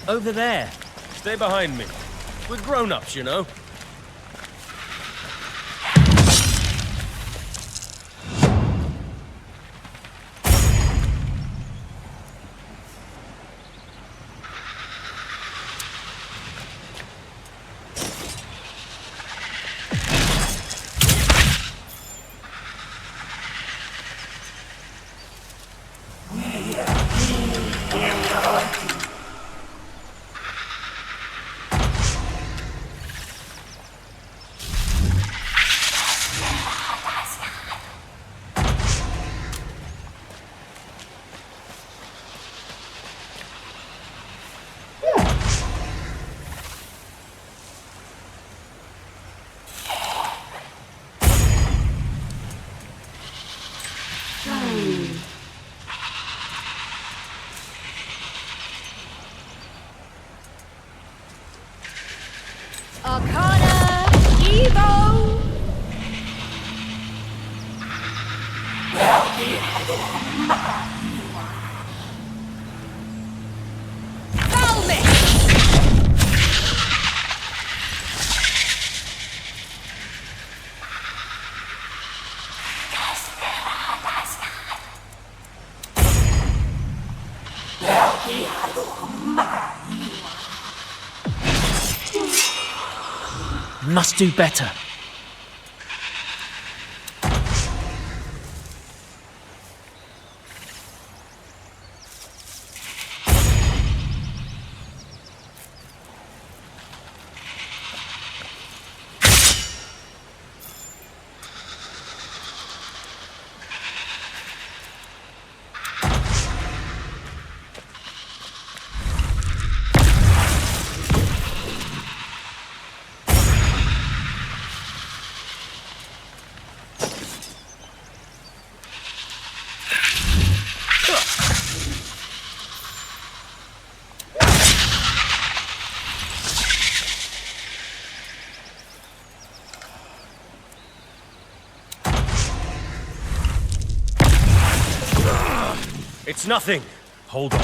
Over there. Stay behind me. We're grown-ups, you know. Must do better. It's nothing. Hold on.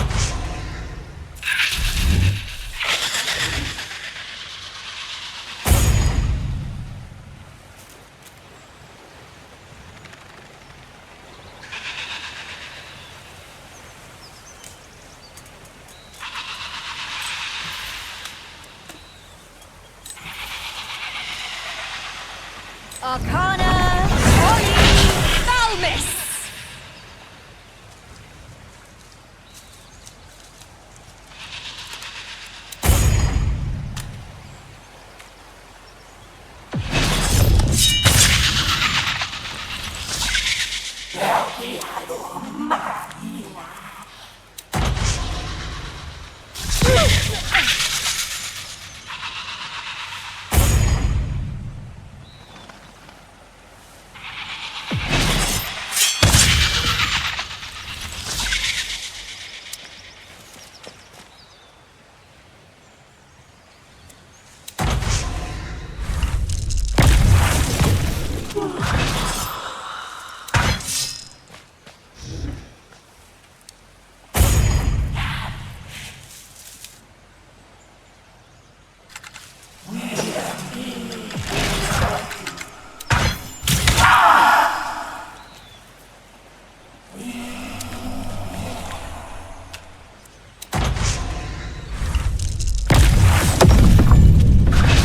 Arcana, Holy Valmis!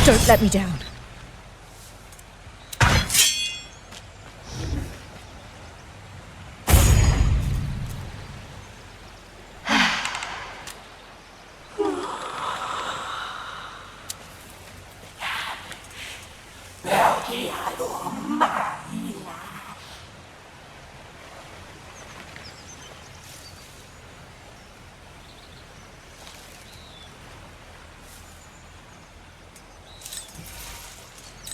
Don't let me down.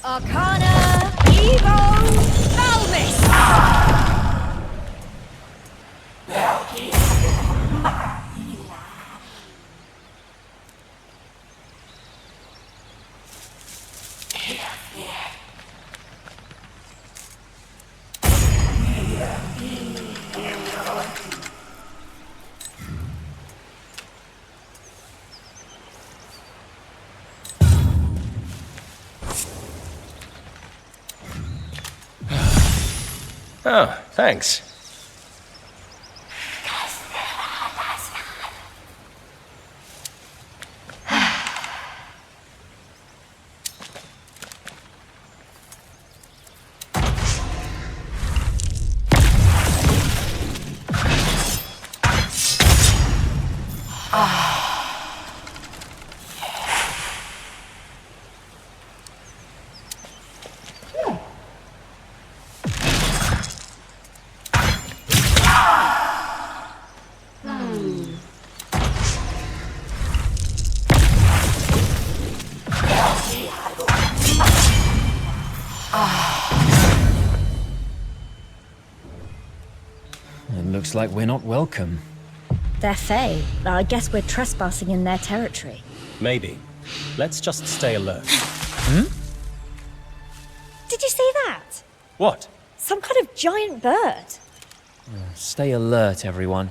Arcana, Evo, Valmis! Oh, thanks. It looks like we're not welcome. They're Fae. I guess we're trespassing in their territory. Maybe. Let's just stay alert. Did you see that? What? Some kind of giant bird. Stay alert, everyone.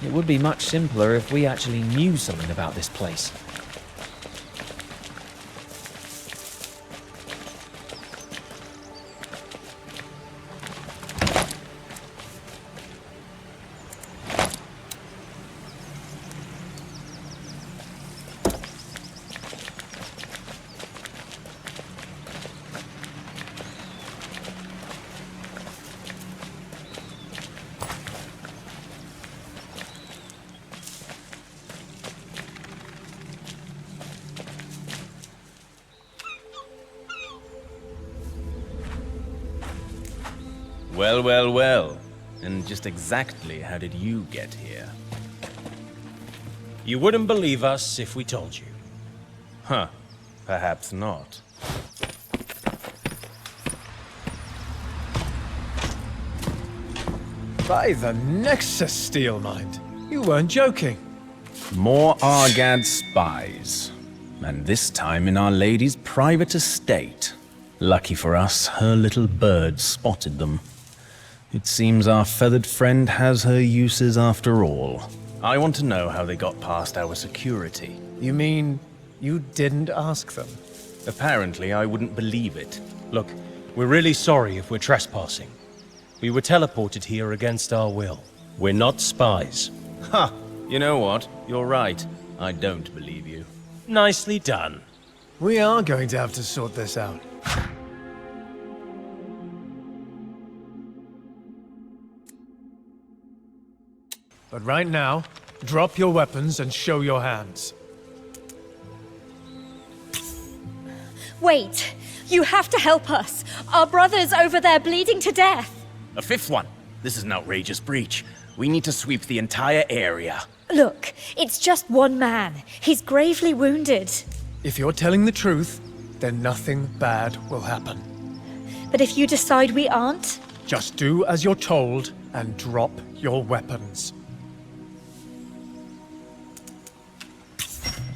It would be much simpler if we actually knew something about this place. Well, well, well. And just exactly how did you get here? You wouldn't believe us if we told you. Huh. Perhaps not. By the Nexus, Steelmind. You weren't joking. More Argad spies. And this time in Our Lady's private estate. Lucky for us, her little bird spotted them. It seems our feathered friend has her uses after all. I want to know how they got past our security. You mean you didn't ask them? Apparently, I wouldn't believe it. Look, we're really sorry if we're trespassing. We were teleported here against our will. We're not spies. Ha! You know what? You're right. I don't believe you. Nicely done. We are going to have to sort this out. But right now, drop your weapons and show your hands. Wait! You have to help us! Our brother's over there bleeding to death! A fifth one. This is an outrageous breach. We need to sweep the entire area. Look, it's just one man. He's gravely wounded. If you're telling the truth, then nothing bad will happen. But if you decide we aren't? Just do as you're told and drop your weapons.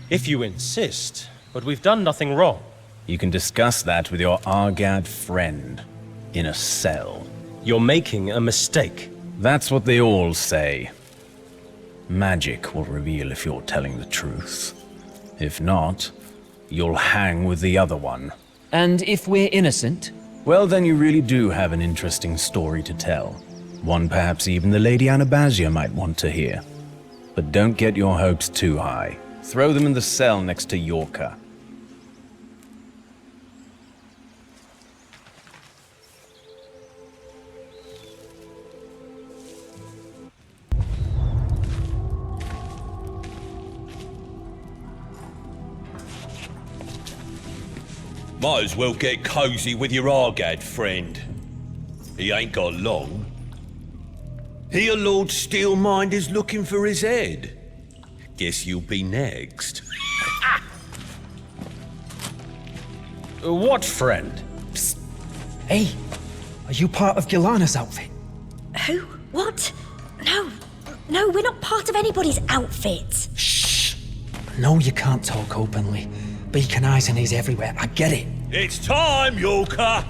If you insist, but we've done nothing wrong. You can discuss that with your Argad friend. in a cell. You're making a mistake. That's what they all say. Magic will reveal if you're telling the truth. If not, you'll hang with the other one. And if we're innocent? Well, then you really do have an interesting story to tell. One perhaps even the Lady Anabasia might want to hear. But don't get your hopes too high. Throw them in the cell next to Yorka. Might as well get cozy with your Argad friend. He ain't got long. Here Lord Steelmind is looking for his head. Guess you'll be next. What friend? Psst. Hey, are you part of Gilana's outfit? Who? What? No, we're not part of anybody's outfit. Shh. No, you can't talk openly. Beacon eyes and he's everywhere. I get it. It's time, Yorka!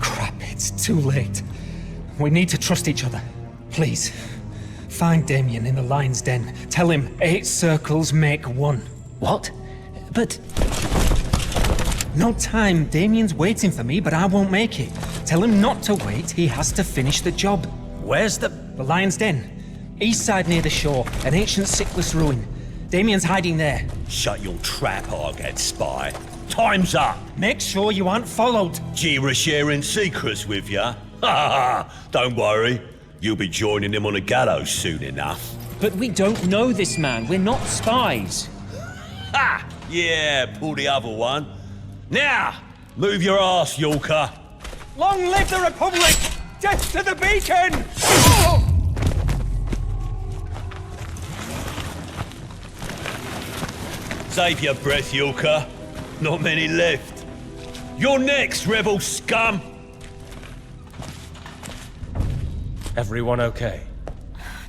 Crap, it's too late. We need to trust each other. Please, find Damien in the lion's den. Tell him 8 circles make 1. What? But... No time. Damien's waiting for me, but I won't make it. Tell him not to wait. He has to finish the job. Where's the lion's den? East side near the shore. An ancient sickless ruin. Damien's hiding there. Shut your trap, Argad spy. Time's up! Make sure you aren't followed. Jira sharing secrets with ya? Ha ha ha! Don't worry. You'll be joining him on a gallows soon enough. But we don't know this man. We're not spies. Ha! Yeah, pull the other one. Now, move your ass, Yorka. Long live the Republic! Death to the beacon! Save your breath, Yorka. Not many left. You're next, rebel scum! Everyone okay?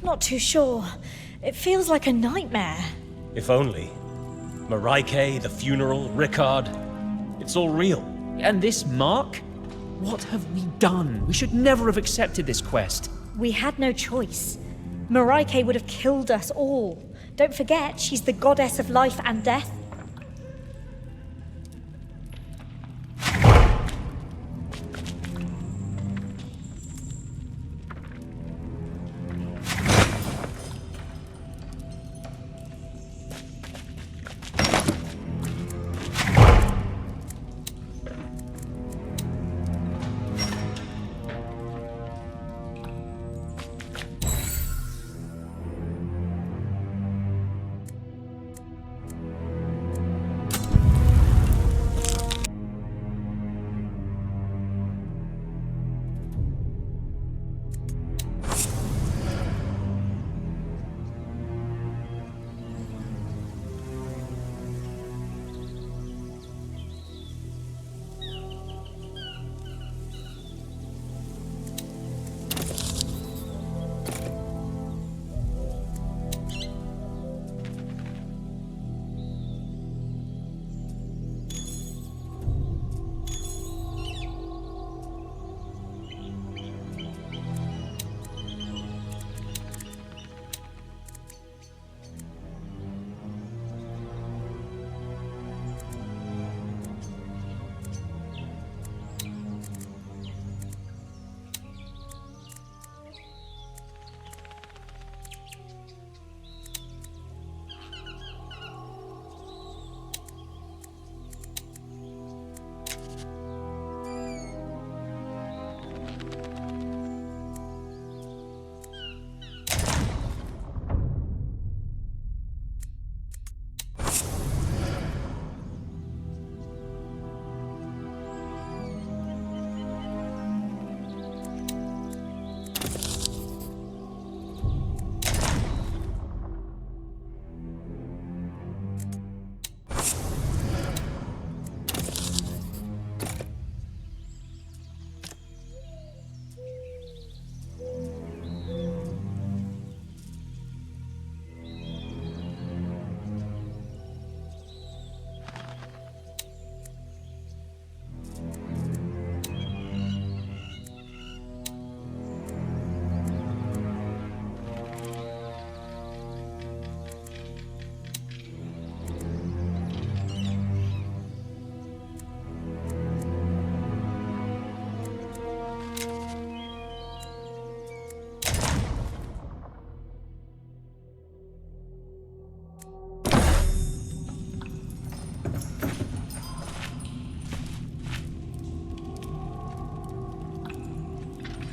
Not too sure. It feels like a nightmare. If only. Mareike, the funeral, Rickard. It's all real. And this Mark? What have we done? We should never have accepted this quest. We had no choice. Mareike would have killed us all. Don't forget, she's the goddess of life and death.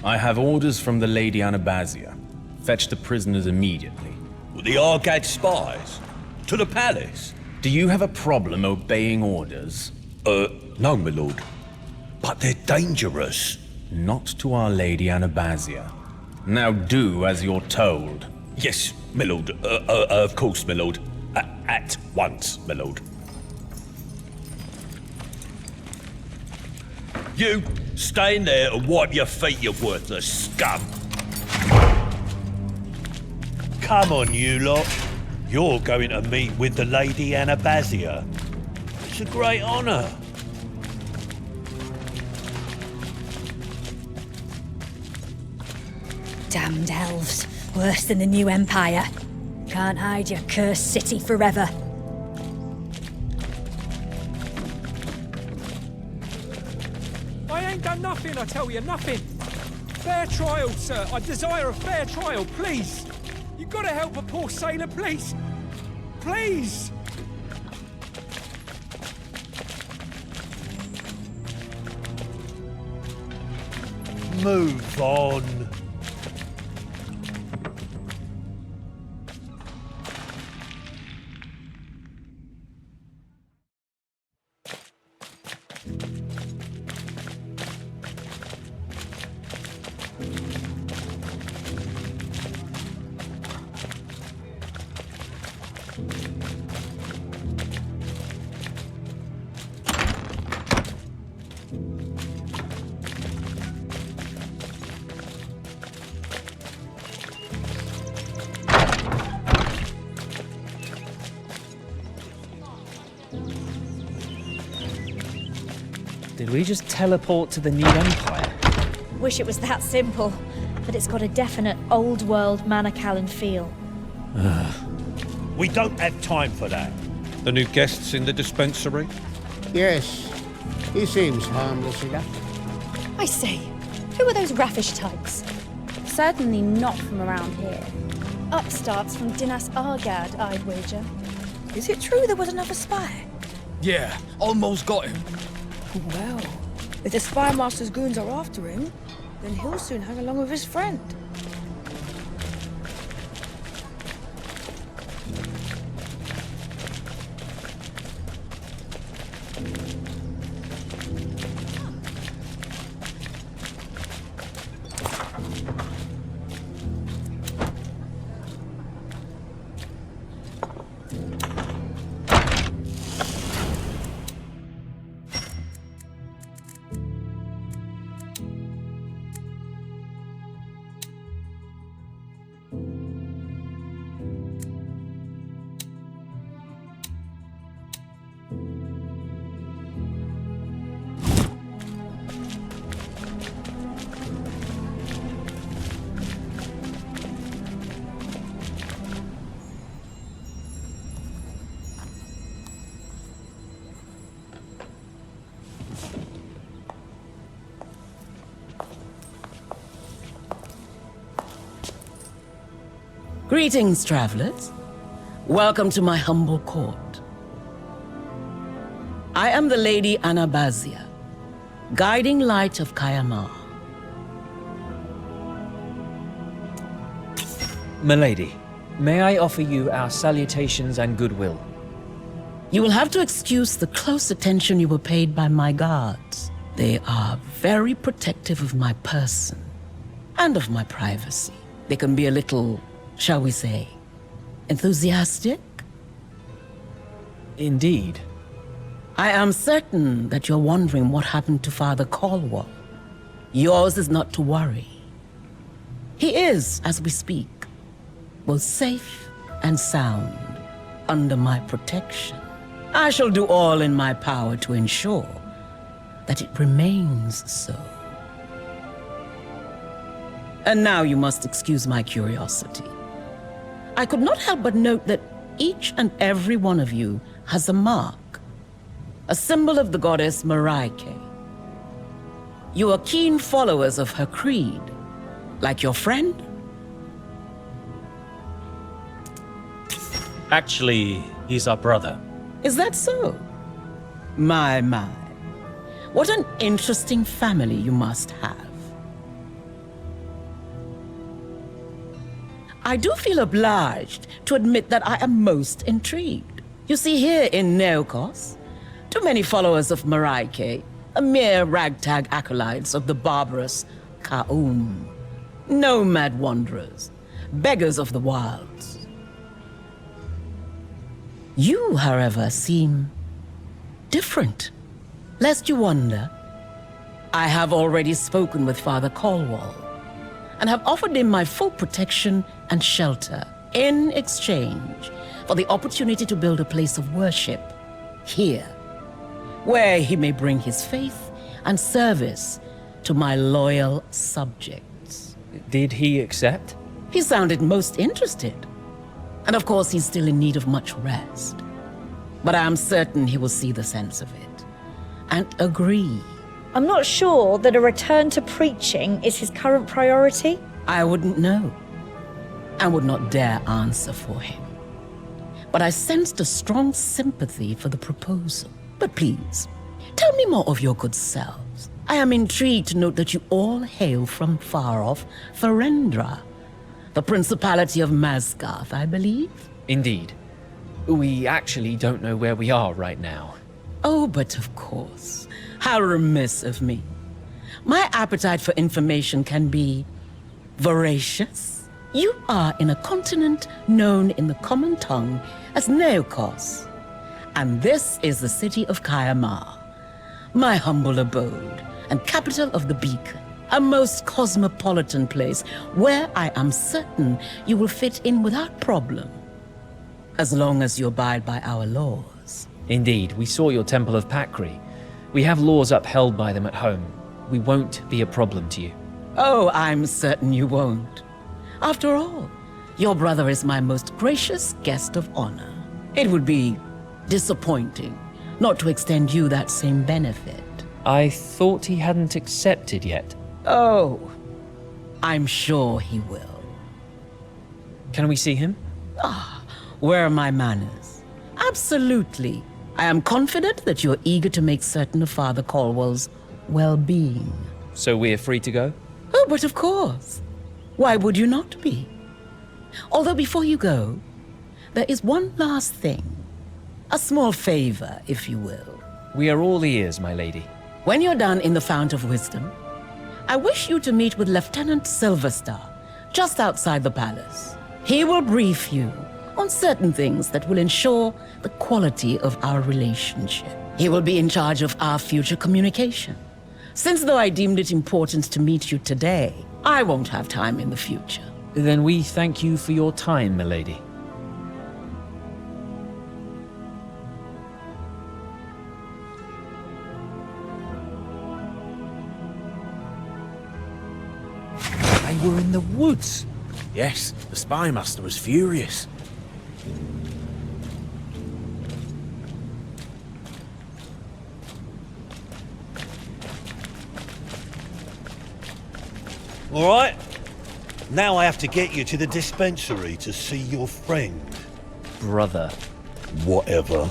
I have orders from the Lady Anabasia. Fetch the prisoners immediately. The Argad spies? To the palace? Do you have a problem obeying orders? No, my lord. But they're dangerous. Not to Our Lady Anabasia. Now do as you're told. Yes, my lord. Of course, my lord. At once, my lord. You, stay in there and wipe your feet, you worthless scum. Come on, you lot. You're going to meet with the Lady Anabasia. It's a great honor. Damned elves. Worse than the new empire. Can't hide your cursed city forever. I ain't done nothing, I tell you, nothing. Fair trial, sir. I desire a fair trial, please. You gotta help a poor sailor, please. Please! Move on. Did we just teleport to the new empire? Wish it was that simple, but it's got a definite old world Manacalon feel. We don't have time for that. The new guests in the dispensary? Yes, he seems harmless enough. I say, who are those raffish types? Certainly not from around here. Upstarts from Dinas Argad, I'd wager. Is it true there was another spy? Yeah, almost got him. Well, if the spy master's goons are after him, then he'll soon hang along with his friend. Greetings, travelers. Welcome to my humble court. I am the Lady Anabasia, guiding light of Kayamar. Milady, may I offer you our salutations and goodwill? You will have to excuse the close attention you were paid by my guards. They are very protective of my person and of my privacy. They can be a little, shall we say, enthusiastic? Indeed. I am certain that you're wondering what happened to Father Caldwell. Yours is not to worry. He is, as we speak, both safe and sound under my protection. I shall do all in my power to ensure that it remains so. And now you must excuse my curiosity. I could not help but note that each and every one of you has a mark, a symbol of the goddess Marike. You are keen followers of her creed, like your friend? Actually, he's our brother. Is that so? My, my. What an interesting family you must have. I do feel obliged to admit that I am most intrigued. You see, here in Neokos, too many followers of Maraike are mere ragtag acolytes of the barbarous Ka'um. Nomad wanderers, beggars of the wilds. You, however, seem different. Lest you wonder, I have already spoken with Father Caldwell and have offered him my full protection and shelter in exchange for the opportunity to build a place of worship here, where he may bring his faith and service to my loyal subjects. Did he accept? He sounded most interested. And of course, he's still in need of much rest. But I am certain he will see the sense of it and agree. I'm not sure that a return to preaching is his current priority. I wouldn't know, and would not dare answer for him. But I sensed a strong sympathy for the proposal. But please, tell me more of your good selves. I am intrigued to note that you all hail from far-off Ferendra, the Principality of Masgarth, I believe? Indeed. We actually don't know where we are right now. Oh, but of course. How remiss of me. My appetite for information can be voracious. You are in a continent known in the common tongue as Neokos. And this is the city of Kayamar, my humble abode and capital of the Beacon. A most cosmopolitan place where I am certain you will fit in without problem, as long as you abide by our laws. Indeed, we saw your Temple of Pakri. We have laws upheld by them at home. We won't be a problem to you. Oh, I'm certain you won't. After all, your brother is my most gracious guest of honor. It would be disappointing not to extend you that same benefit. I thought he hadn't accepted yet. Oh, I'm sure he will. Can we see him? Ah, where are my manners? Absolutely. I am confident that you're eager to make certain of Father Caldwell's well-being. So we're free to go? Oh, but of course. Why would you not be? Although before you go, there is one last thing. A small favor, if you will. We are all ears, my lady. When you're done in the Fount of Wisdom, I wish you to meet with Lieutenant Silverstar, just outside the palace. He will brief you on certain things that will ensure the quality of our relationship. He will be in charge of our future communication. Since though I deemed it important to meet you today, I won't have time in the future. Then we thank you for your time, milady. They were in the woods. Yes, the spy master was furious. All right. Now I have to get you to the dispensary to see your friend. Brother. Whatever.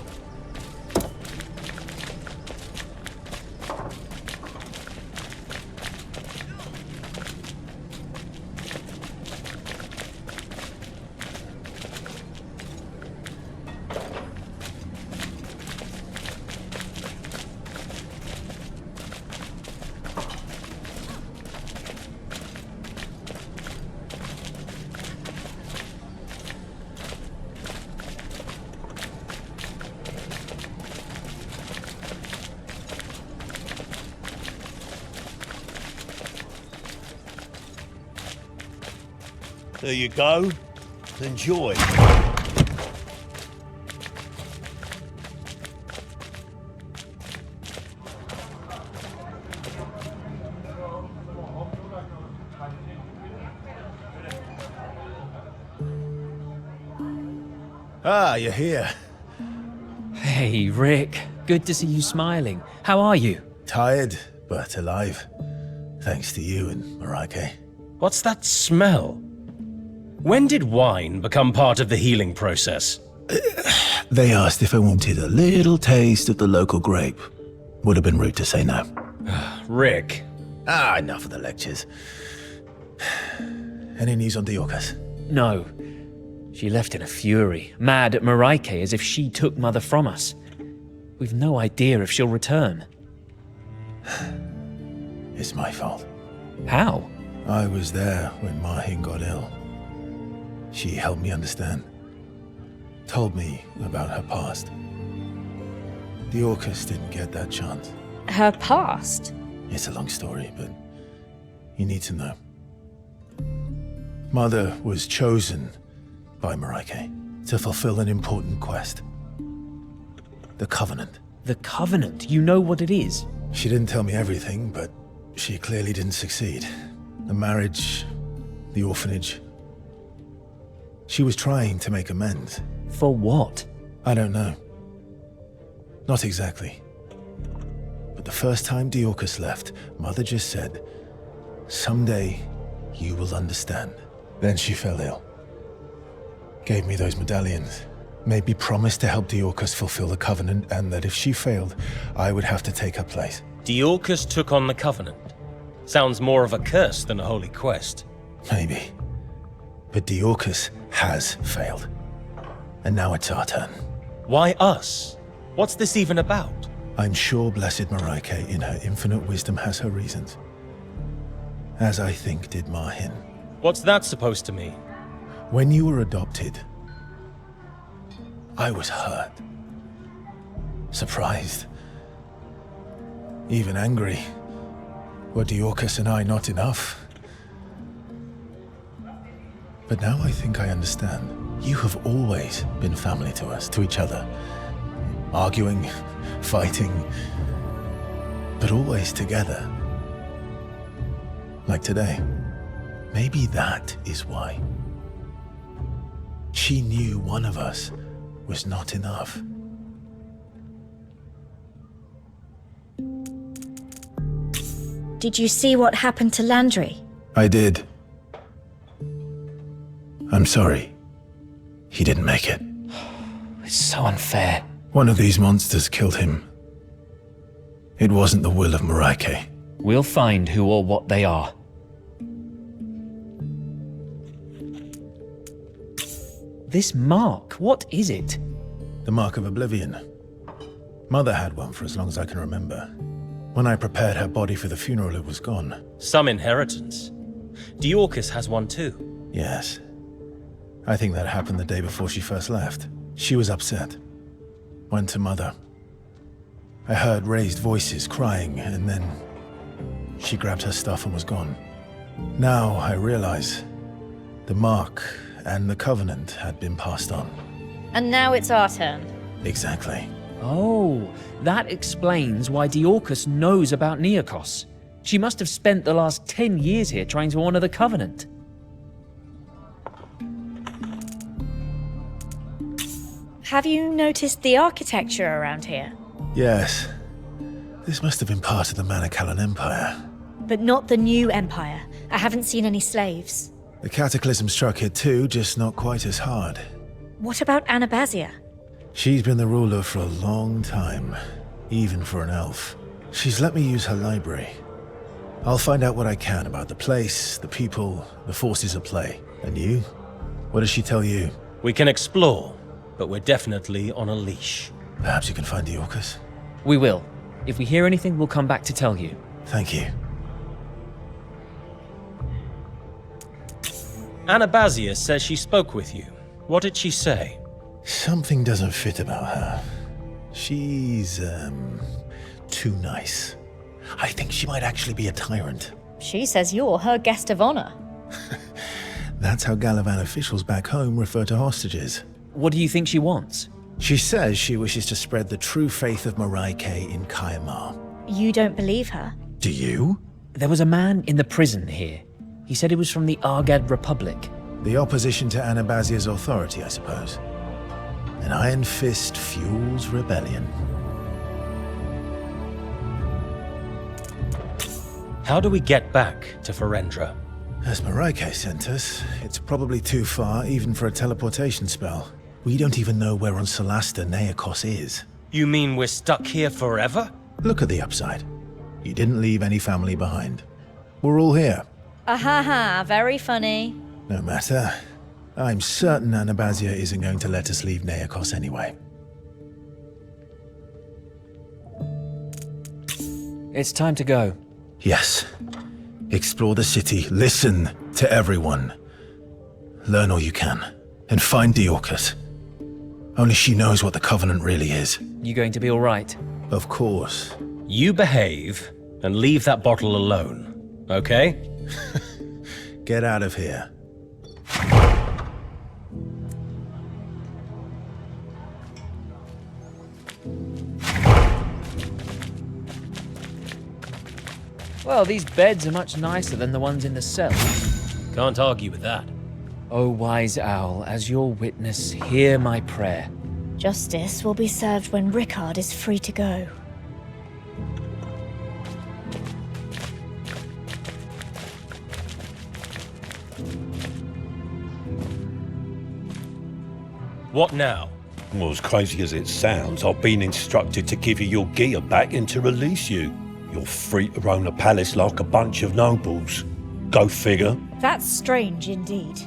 There you go. Enjoy. Ah, you're here. Hey, Rick. Good to see you smiling. How are you? Tired, but alive. Thanks to you and Maraike. What's that smell? When did wine become part of the healing process? They asked if I wanted a little taste of the local grape. Would have been rude to say no. Rick. Ah, enough of the lectures. Any news on Diorcas? No. She left in a fury, mad at Mareike as if she took Mother from us. We've no idea if she'll return. It's my fault. How? I was there when Mahin got ill. She helped me understand. Told me about her past. The Orcus didn't get that chance. Her past? It's a long story, but you need to know. Mother was chosen by Mareike to fulfill an important quest. The Covenant. The Covenant? You know what it is? She didn't tell me everything, but she clearly didn't succeed. The marriage, the orphanage. She was trying to make amends. For what? I don't know. Not exactly. But the first time Diorcus left, Mother just said, "Someday, you will understand." Then she fell ill. Gave me those medallions. Made me promise to help Diorcus fulfill the Covenant, and that if she failed, I would have to take her place. Diorcus took on the Covenant. Sounds more of a curse than a holy quest. Maybe. But Diorcus has failed. And now it's our turn. Why us? What's this even about? I'm sure Blessed Mareike, in her infinite wisdom, has her reasons. As I think did Mahin. What's that supposed to mean? When you were adopted, I was hurt. Surprised. Even angry. Were Diorcus and I not enough? But now I think I understand. You have always been family to us, to each other. Arguing, fighting, but always together. Like today. Maybe that is why. She knew one of us was not enough. Did you see what happened to Landry? I did. I'm sorry. He didn't make it. It's so unfair. One of these monsters killed him. It wasn't the will of Mareike. We'll find who or what they are. This mark, what is it? The Mark of Oblivion. Mother had one for as long as I can remember. When I prepared her body for the funeral, it was gone. Some inheritance. Diorcus has one too. Yes. I think that happened the day before she first left. She was upset. Went to Mother. I heard raised voices crying, and then she grabbed her stuff and was gone. Now I realize the mark and the Covenant had been passed on. And now it's our turn. Exactly. Oh, that explains why Diorcus knows about Neokos. She must have spent the last 10 years here trying to honor the Covenant. Have you noticed the architecture around here? Yes. This must have been part of the Manichaean Empire. But not the new empire. I haven't seen any slaves. The cataclysm struck here too, just not quite as hard. What about Anabasia? She's been the ruler for a long time, even for an elf. She's let me use her library. I'll find out what I can about the place, the people, the forces at play. And you? What does she tell you? We can explore, but we're definitely on a leash. Perhaps you can find Diorcus? We will. If we hear anything, we'll come back to tell you. Thank you. Anabasia says she spoke with you. What did she say? Something doesn't fit about her. She's, too nice. I think she might actually be a tyrant. She says you're her guest of honor. That's how Galavan officials back home refer to hostages. What do you think she wants? She says she wishes to spread the true faith of Mareike in Kayamar. You don't believe her? Do you? There was a man in the prison here. He said he was from the Argad Republic. The opposition to Anabasia's authority, I suppose. An iron fist fuels rebellion. How do we get back to Ferendra? As Mareike sent us, it's probably too far even for a teleportation spell. We don't even know where on Solasta Neokos is. You mean we're stuck here forever? Look at the upside. You didn't leave any family behind. We're all here. Ahaha, very funny. No matter. I'm certain Anabazia isn't going to let us leave Neokos anyway. It's time to go. Yes. Explore the city, listen to everyone. Learn all you can, and find Diorcus. Only she knows what the Covenant really is. You going to be all right? Of course. You behave and leave that bottle alone, okay? Get out of here. Well, these beds are much nicer than the ones in the cell. Can't argue with that. O wise owl, as your witness, hear my prayer. Justice will be served when Rickard is free to go. What now? Well, as crazy as it sounds, I've been instructed to give you your gear back and to release you. You're free to roam the palace like a bunch of nobles. Go figure. That's strange indeed.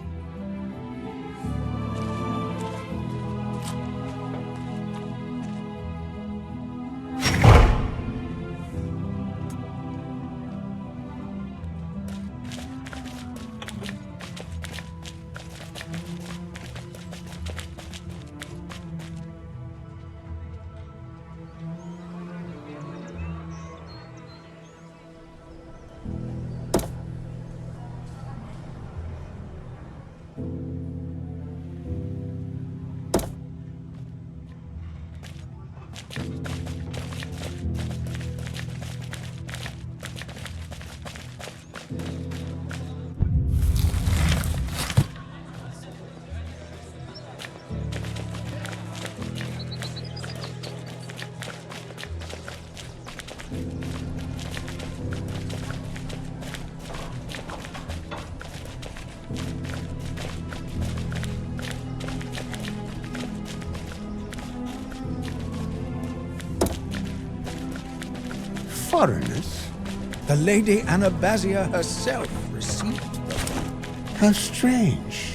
Foreigners? The Lady Anabazia herself received them. How strange.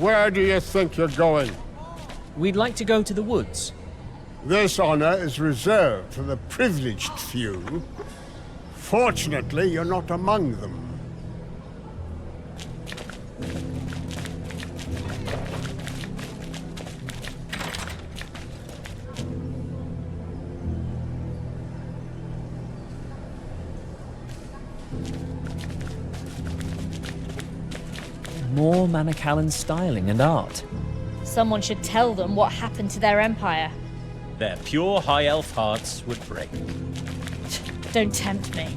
Where do you think you're going? We'd like to go to the woods. This honor is reserved for the privileged few. Fortunately, you're not among them. More Manichalan styling and art. Someone should tell them what happened to their empire. Their pure high elf hearts would break. Don't tempt me.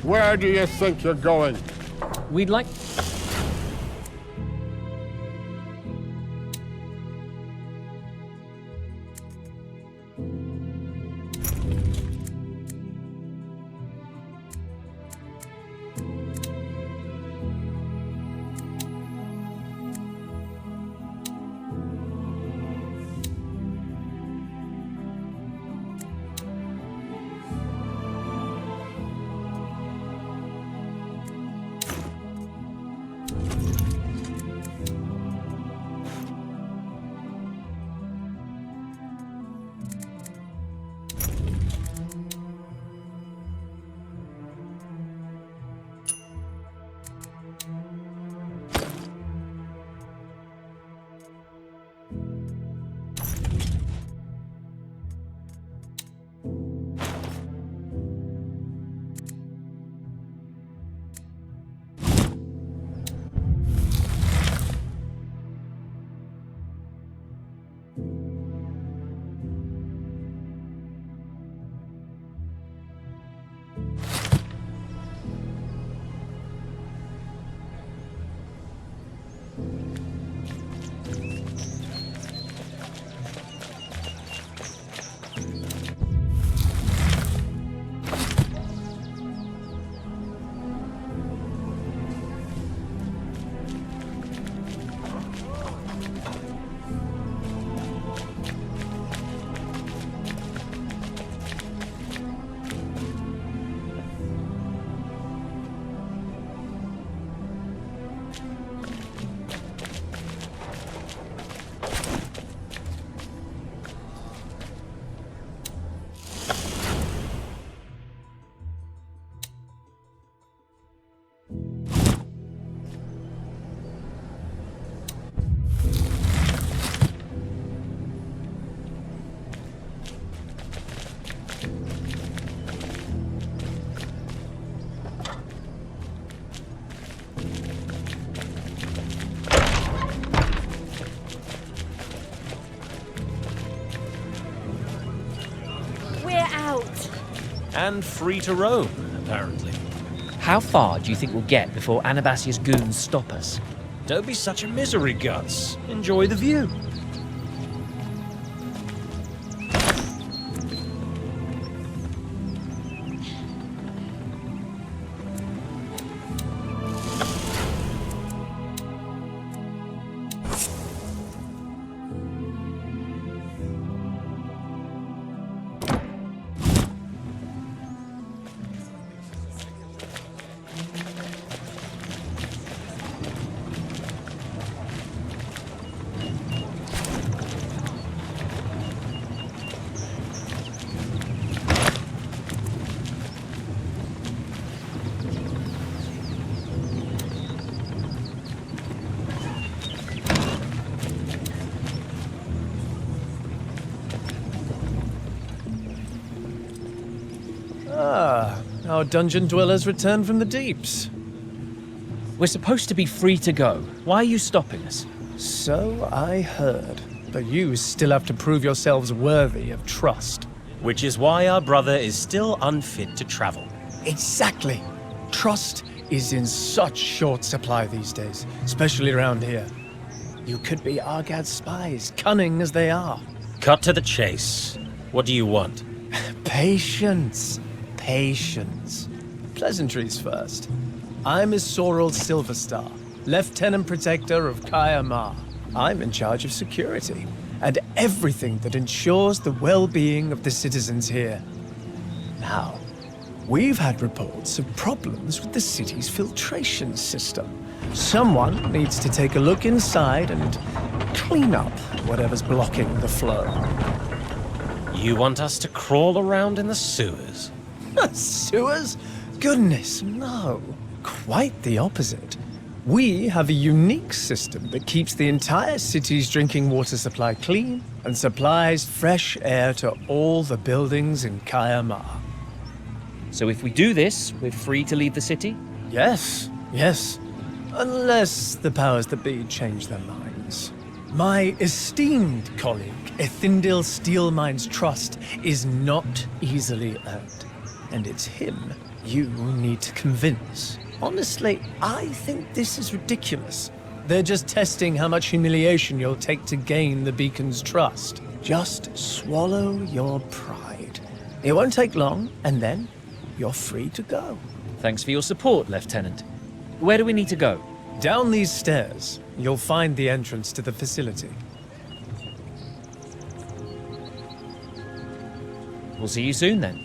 Where do you think you're going? We'd like... And free to roam, apparently. How far do you think we'll get before Anabasia's goons stop us? Don't be such a misery, Guts. Enjoy the view. Our dungeon dwellers return from the deeps. We're supposed to be free to go. Why are you stopping us? So I heard. But you still have to prove yourselves worthy of trust. Which is why our brother is still unfit to travel. Exactly. Trust is in such short supply these days, especially around here. You could be Argad's spies, cunning as they are. Cut to the chase. What do you want? Patience. Patience. Pleasantries first. I'm Isorel Silverstar, Lieutenant Protector of Kaya Ma. I'm in charge of security and everything that ensures the well-being of the citizens here. Now, we've had reports of problems with the city's filtration system. Someone needs to take a look inside and clean up whatever's blocking the flow. You want us to crawl around in the sewers? Sewers? Goodness, no. Quite the opposite. We have a unique system that keeps the entire city's drinking water supply clean and supplies fresh air to all the buildings in Kaya Ma. So if we do this, we're free to leave the city? Yes, yes. Unless the powers that be change their minds. My esteemed colleague, Ethindil Steelmine's trust is not easily earned. And it's him you need to convince. Honestly, I think this is ridiculous. They're just testing how much humiliation you'll take to gain the beacon's trust. Just swallow your pride. It won't take long, and then you're free to go. Thanks for your support, Lieutenant. Where do we need to go? Down these stairs, you'll find the entrance to the facility. We'll see you soon then.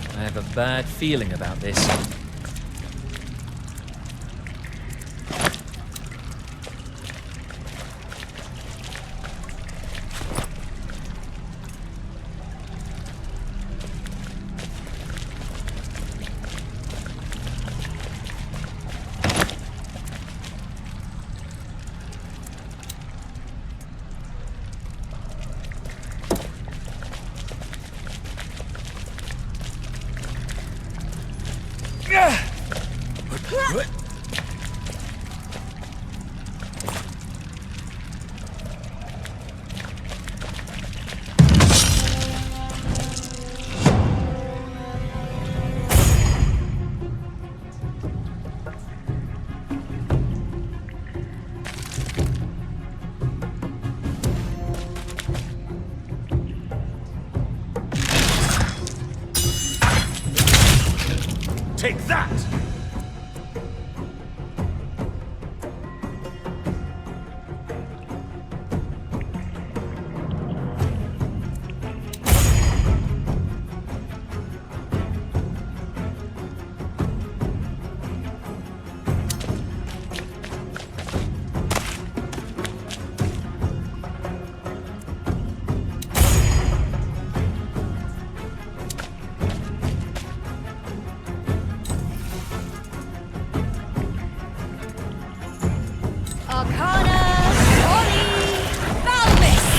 I have a bad feeling about this. Take that! Arcana, Oli, Balbus!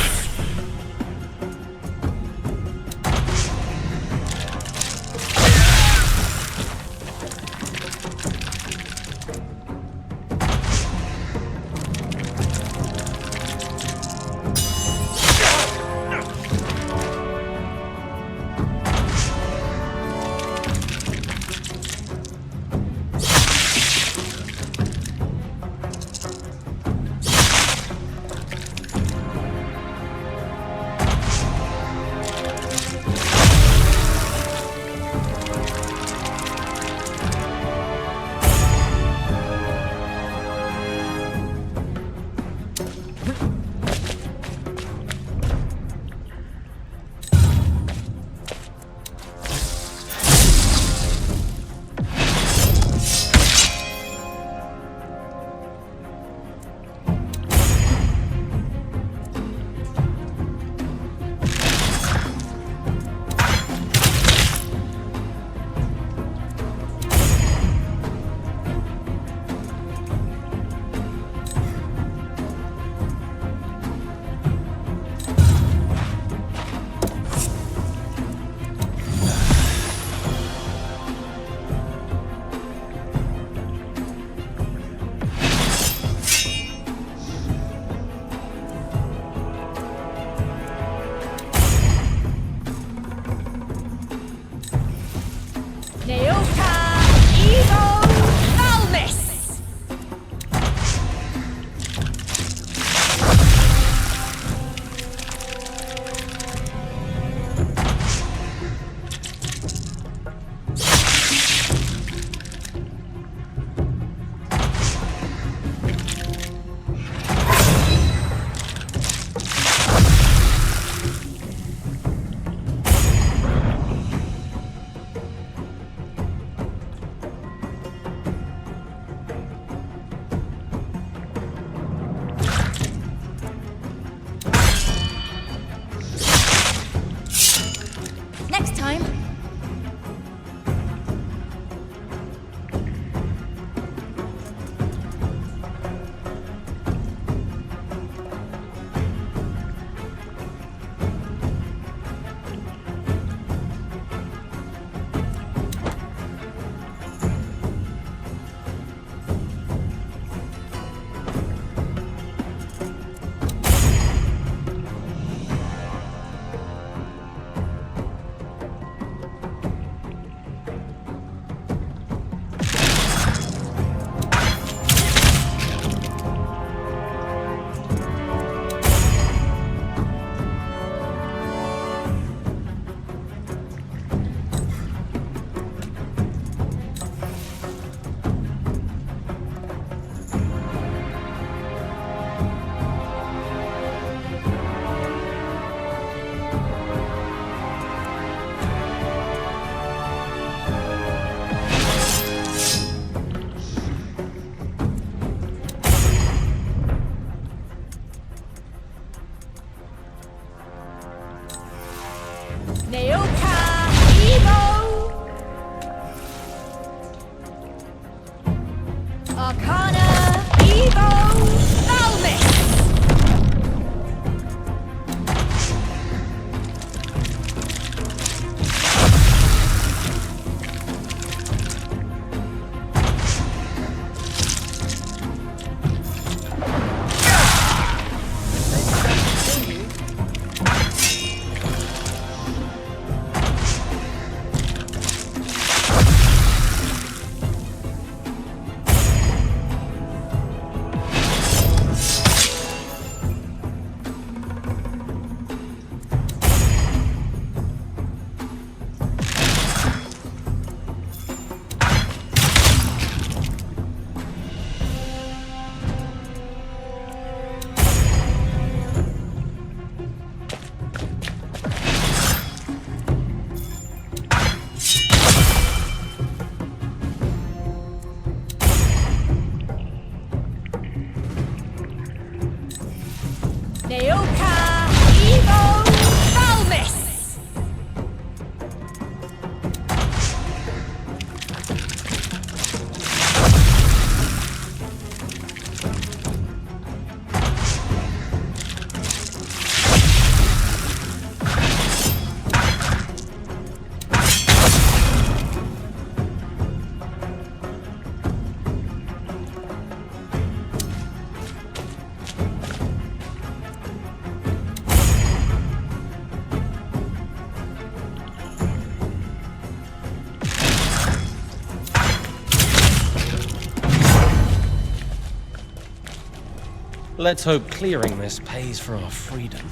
Let's hope clearing this pays for our freedom.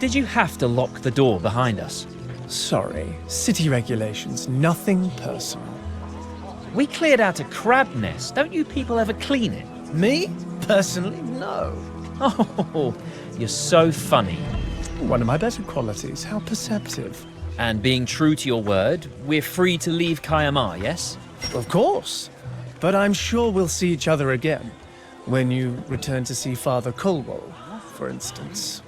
Did you have to lock the door behind us? Sorry, city regulations, nothing personal. We cleared out a crab nest. Don't you people ever clean it? Me? Personally, no. Oh, you're so funny. One of my better qualities, how perceptive. And being true to your word, we're free to leave Kayamar, yes? Of course. But I'm sure we'll see each other again. When you return to see Father Colwell, for instance.